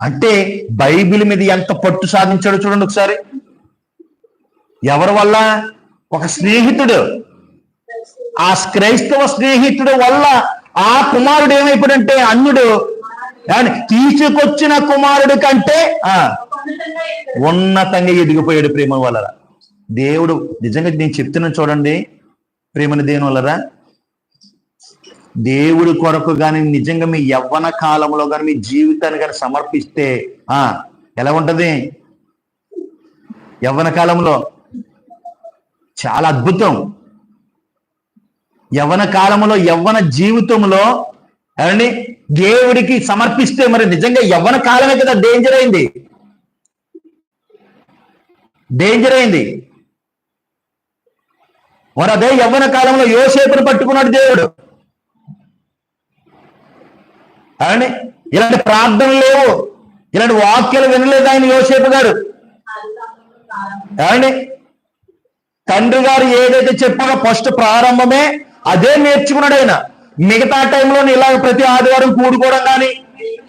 అంటే బైబిల్ మీద ఎంత పట్టు సాధించాడో చూడండి ఒకసారి. ఎవరి వల్ల? ఒక స్నేహితుడు, ఆ క్రైస్తవ స్నేహితుడు వల్ల ఆ కుమారుడు ఏమైపోయాడంటే అన్యుడు తీసుకొచ్చిన కుమారుడి కంటే ఉన్నతంగా ఎదిగిపోయాడు ప్రేమ వలన. దేవుడు నిజంగా నేను చెప్తున్నాను చూడండి, ప్రేమని దేని వలరా దేవుడి కొరకు కానీ నిజంగా మీ యవ్వన కాలంలో కానీ మీ జీవితాన్ని కానీ సమర్పిస్తే ఎలా ఉంటది? యవ్వన కాలంలో చాలా అద్భుతం. యవ్వన కాలంలో యవ్వన జీవితంలో ఏమండి దేవుడికి సమర్పిస్తే మరి నిజంగా యవ్వన కాలమే కదా డేంజర్ అయింది. మరి అదే యవ్వన కాలంలో యోసేపును పట్టుకున్నాడు దేవుడు. ఏమండి ఇలాంటి ప్రార్థనలు లేవు, ఇలాంటి వాక్యాలు వినలేదు ఆయన యోసేపు గారు. ఏమండి తండ్రి గారు ఏదైతే చెప్పారో ఫస్ట్ ప్రారంభమే అదే నేర్చుకున్నాడు ఆయన. మిగతా టైంలో ఇలాగ ప్రతి ఆదివారం కూడుకోవడం కానీ,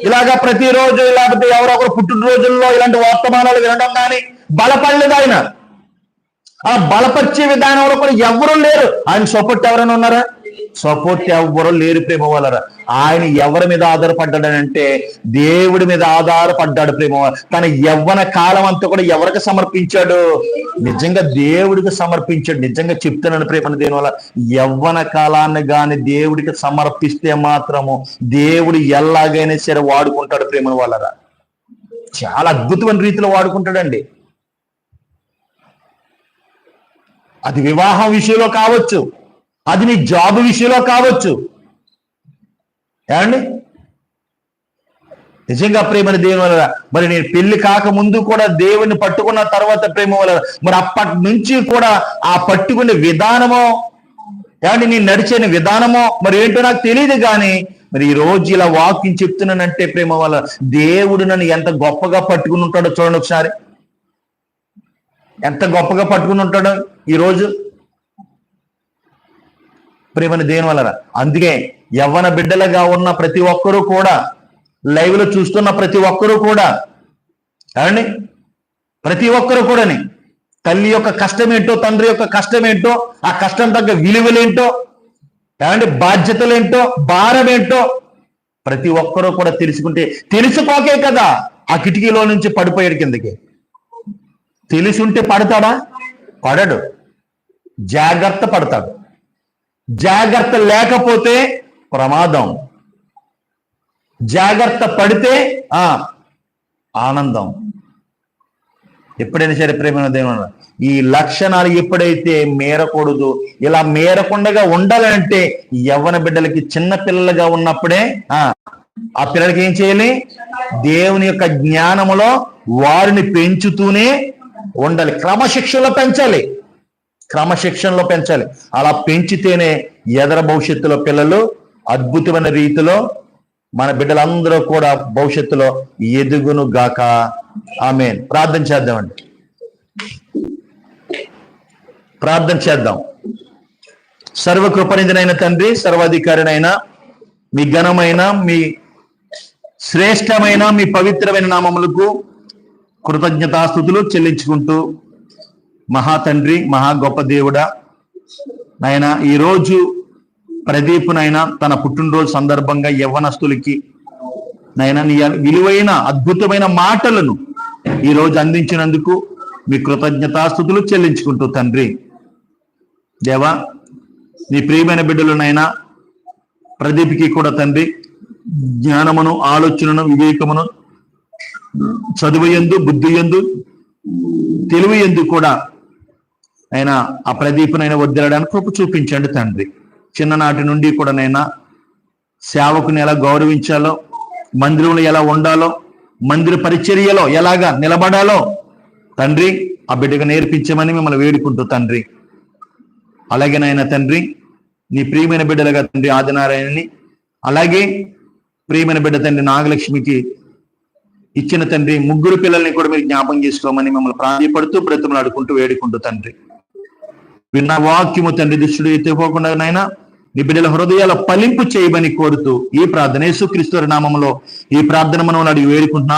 ఇలాగ ప్రతిరోజు లేకపోతే ఎవరొకరు పుట్టినరోజుల్లో ఇలాంటి వర్తమానాలు వినడం కానీ బలపడలేదు ఆయన. ఆ బలపరిచే విధానంలో కూడా ఎవరు లేరు. ఆయన సపోర్ట్ ఎవరైనా ఉన్నారా? సపోర్ట్ ఎవరు లేరు ప్రేమ వలరా. ఆయన ఎవరి మీద ఆధారపడ్డాడంటే దేవుడి మీద ఆధారపడ్డాడు ప్రేమ. తన యవ్వన కాలం అంతా కూడా ఎవరికి సమర్పించాడు? నిజంగా దేవుడికి సమర్పించాడు. నిజంగా చెప్తున్నాను ప్రేమను దేని వల్ల, యవ్వన కాలాన్ని గాని దేవుడికి సమర్పిస్తే మాత్రము దేవుడు ఎలాగైనా సరే వాడుకుంటాడు ప్రేమ వలరా. చాలా అద్భుతమైన రీతిలో వాడుకుంటాడండి. అది వివాహం విషయంలో కావచ్చు, అది నీ జాబ్ విషయంలో కావచ్చు. ఏమండి నిజంగా ప్రేమని దేవుని వల్ల మరి నేను పెళ్లి కాక ముందు కూడా దేవుని పట్టుకున్న తర్వాత ప్రేమ వల్ల మరి అప్పటి నుంచి కూడా ఆ పట్టుకునే విధానమో ఏమండి నేను నడిచిన విధానమో మరి ఏంటో నాకు తెలియదు. కానీ మరి ఈ రోజు ఇలా వాకింగ్ చెప్తున్నానంటే ప్రేమ వల్ల దేవుడు నన్ను ఎంత గొప్పగా పట్టుకుని ఉంటాడో చూడండి ఒకసారి. ఎంత గొప్పగా పట్టుకుని ఉంటాడో ఈరోజు ప్రేమని దేని వలన. అందుకే యవ్వన బిడ్డలుగా ఉన్న ప్రతి ఒక్కరూ కూడా, లైవ్ లో చూస్తున్న ప్రతి ఒక్కరూ కూడా ఏమండి ప్రతి ఒక్కరూ కూడాని తల్లి యొక్క కష్టం ఏంటో, తండ్రి యొక్క కష్టం ఏంటో, ఆ కష్టం తగ్గ విలువలేంటో, ఏమండి బాధ్యతలేంటో, భారం ఏంటో ప్రతి ఒక్కరూ కూడా తెలుసుకోకే కదా ఆ కిటికీలో నుంచి పడిపోయాడు కిందకి. తెలిసి ఉంటే పడతాడా? పడడు. జాగ్రత్త పడతాడు. జాగ్రత్త లేకపోతే ప్రమాదం. జాగ్రత్త పడితే ఆనందం. ఎప్పుడైనా సరే ప్రేమ దేవుడు ఈ లక్షణాలు ఎప్పుడైతే మేరకూడదు, ఇలా మేరకుండగా ఉండాలంటే యవ్వన బిడ్డలకి చిన్న పిల్లలుగా ఉన్నప్పుడే ఆ పిల్లలకి ఏం చేయాలి? దేవుని యొక్క జ్ఞానములో వారిని పెంచుతూనే ఉండాలి. క్రమశిక్షణలో పెంచాలి. అలా పెంచితేనే ఎదర భవిష్యత్తులో పిల్లలు అద్భుతమైన రీతిలో మన బిడ్డలందరూ కూడా భవిష్యత్తులో ఎదుగును గాక. ఆమేన్. ప్రార్థన చేద్దామండి. ప్రార్థన చేద్దాం. సర్వకృపనిధినైన తండ్రి, సర్వాధికారినైన మీ ఘనమైన, మీ శ్రేష్టమైన, మీ పవిత్రమైన నామములకు కృతజ్ఞతాస్తుతులు చెల్లించుకుంటూ, మహా తండ్రి, మహా గొప్ప దేవుడా నాయన, ఈరోజు ప్రదీపునైనా తన పుట్టినరోజు సందర్భంగా యవ్వనస్తులకి నాయన నీ విలువైన అద్భుతమైన మాటలను ఈరోజు అందించినందుకు మీ కృతజ్ఞతాస్తుతులు చెల్లించుకుంటూ తండ్రి దేవా, నీ ప్రియమైన బిడ్డలునైనా ప్రదీప్కి కూడా తండ్రి జ్ఞానమును, ఆలోచనను, వివేకమును, చదువుయందు, బుద్ధియందు, తెలివియందు కూడా ఆయన ఆ ప్రదీపునైనా వదిలేయడానికి కృప చూపించండి తండ్రి. చిన్ననాటి నుండి కూడా నైనా సేవకుని ఎలా గౌరవించాలో, మందిరంలో ఎలా ఉండాలో, మందిర పరిచర్యలో ఎలాగా నిలబడాలో తండ్రి ఆ బిడ్డగా నేర్పించమని మిమ్మల్ని వేడుకుంటూ తండ్రి. అలాగేనైనా తండ్రి నీ ప్రియమైన బిడ్డలుగా తండ్రి ఆదినారాయణని, అలాగే ప్రియమైన బిడ్డ తండ్రి నాగలక్ష్మికి ఇచ్చిన తండ్రి ముగ్గురు పిల్లల్ని కూడా మీరు జ్ఞాపం చేసుకోమని మిమ్మల్ని ప్రాధాన్యపడుతూ బ్రతుములాడుకుంటూ వేడుకుంటూ తండ్రి. విన్న వాక్యము తండ్రి దుష్టుడు ఎత్తిపోకుండా నైనా నీ బిడ్డల హృదయాల ఫలింపు చేయమని కోరుతూ ఈ ప్రార్థన యేసుక్రీస్తు నామములో ఈ ప్రార్థన మనం అడిగి వేడుకుంటున్నాం.